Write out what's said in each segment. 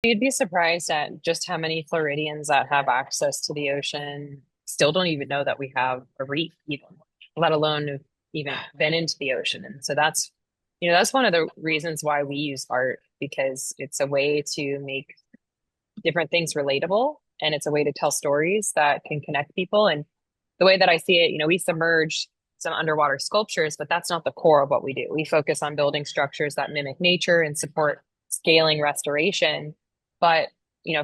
You'd be surprised at just how many Floridians that have access to the ocean still don't even know that we have a reef, even, let alone have even been into the ocean. And so that's one of the reasons why we use art, because it's a way to make different things relatable, and it's a way to tell stories that can connect people. And the way that I see it, we submerge some underwater sculptures, but that's not the core of what we do. We focus on building structures that mimic nature and support scaling restoration. But,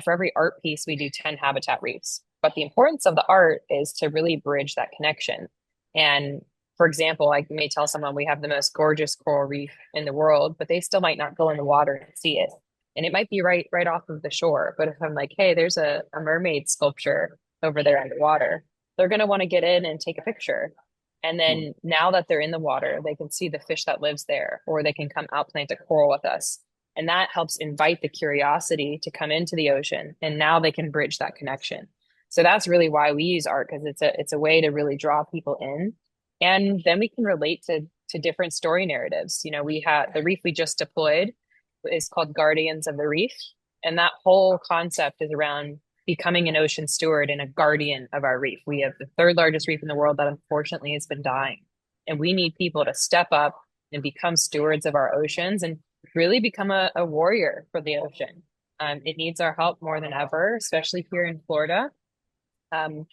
for every art piece, we do 10 habitat reefs. But the importance of the art is to really bridge that connection. And for example, I may tell someone we have the most gorgeous coral reef in the world, but they still might not go in the water and see it. And it might be right off of the shore. But if I'm like, hey, there's a mermaid sculpture over there underwater, they're going to want to get in and take a picture. And then now that they're in the water, they can see the fish that lives there, or they can come out plant a coral with us. And that helps invite the curiosity to come into the ocean. And now they can bridge that connection. So that's really why we use art, because it's a way to really draw people in. And then we can relate to different story narratives. We had the reef we just deployed is called Guardians of the Reef. And that whole concept is around becoming an ocean steward and a guardian of our reef. We have the third largest reef in the world that unfortunately has been dying. And we need people to step up and become stewards of our oceans and really become a warrior for the ocean. It needs our help more than ever, especially here in Florida. Um,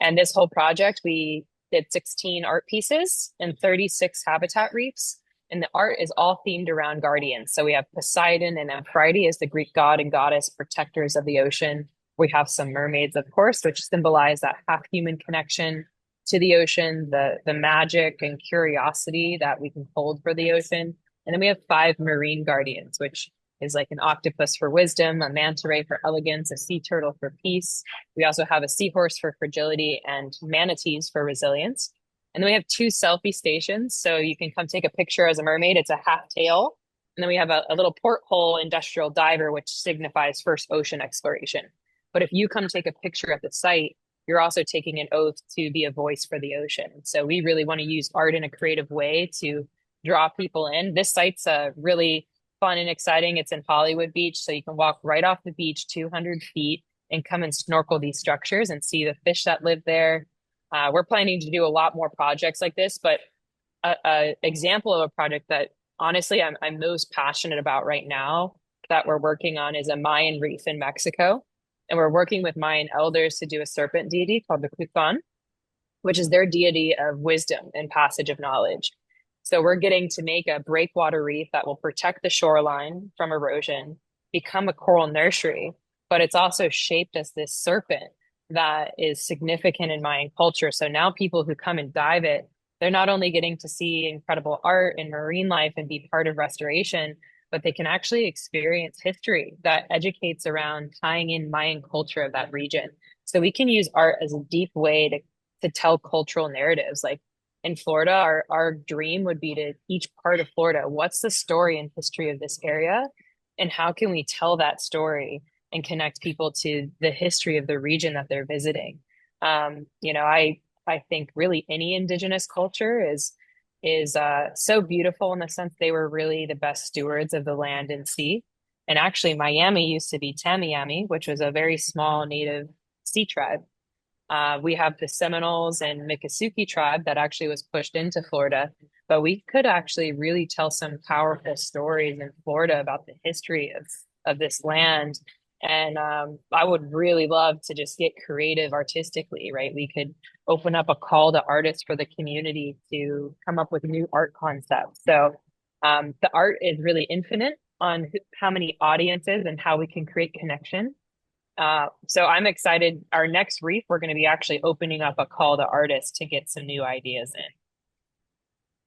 and this whole project, we did 16 art pieces and 36 habitat reefs. And the art is all themed around guardians. So we have Poseidon and Aphrodite as the Greek god and goddess protectors of the ocean. We have some mermaids, of course, which symbolize that half human connection to the ocean, the magic and curiosity that we can hold for the ocean. And then we have five marine guardians, which is like an octopus for wisdom, a manta ray for elegance, a sea turtle for peace. We also have a seahorse for fragility and manatees for resilience. And then we have two selfie stations. So you can come take a picture as a mermaid. It's a half tail. And then we have a little porthole industrial diver, which signifies first ocean exploration. But if you come take a picture at the site, you're also taking an oath to be a voice for the ocean. So we really want to use art in a creative way to draw people in. This site's really fun and exciting. It's in Hollywood Beach, so you can walk right off the beach 200 feet and come and snorkel these structures and see the fish that live there. We're planning to do a lot more projects like this, but a example of a project that honestly I'm most passionate about right now that we're working on is a Mayan reef in Mexico. And we're working with Mayan elders to do a serpent deity called the Cuthon, which is their deity of wisdom and passage of knowledge. So we're getting to make a breakwater reef that will protect the shoreline from erosion, become a coral nursery, but it's also shaped as this serpent that is significant in Mayan culture. So now people who come and dive it, they're not only getting to see incredible art and marine life and be part of restoration, but they can actually experience history that educates around tying in Mayan culture of that region. So we can use art as a deep way to tell cultural narratives. Like in Florida, our dream would be to each part of Florida, what's the story and history of this area? And how can we tell that story and connect people to the history of the region that they're visiting? I think really any indigenous culture is so beautiful in the sense they were really the best stewards of the land and sea. And actually, Miami used to be Tamiami, which was a very small native sea tribe. We have the Seminoles and Miccosukee tribe that actually was pushed into Florida, but we could actually really tell some powerful stories in Florida about the history of this land. And I would really love to just get creative artistically, right? We could open up a call to artists for the community to come up with new art concepts. So the art is really infinite on how many audiences and how we can create connection. So I'm excited. Our next reef, we're going to be actually opening up a call to artists to get some new ideas in.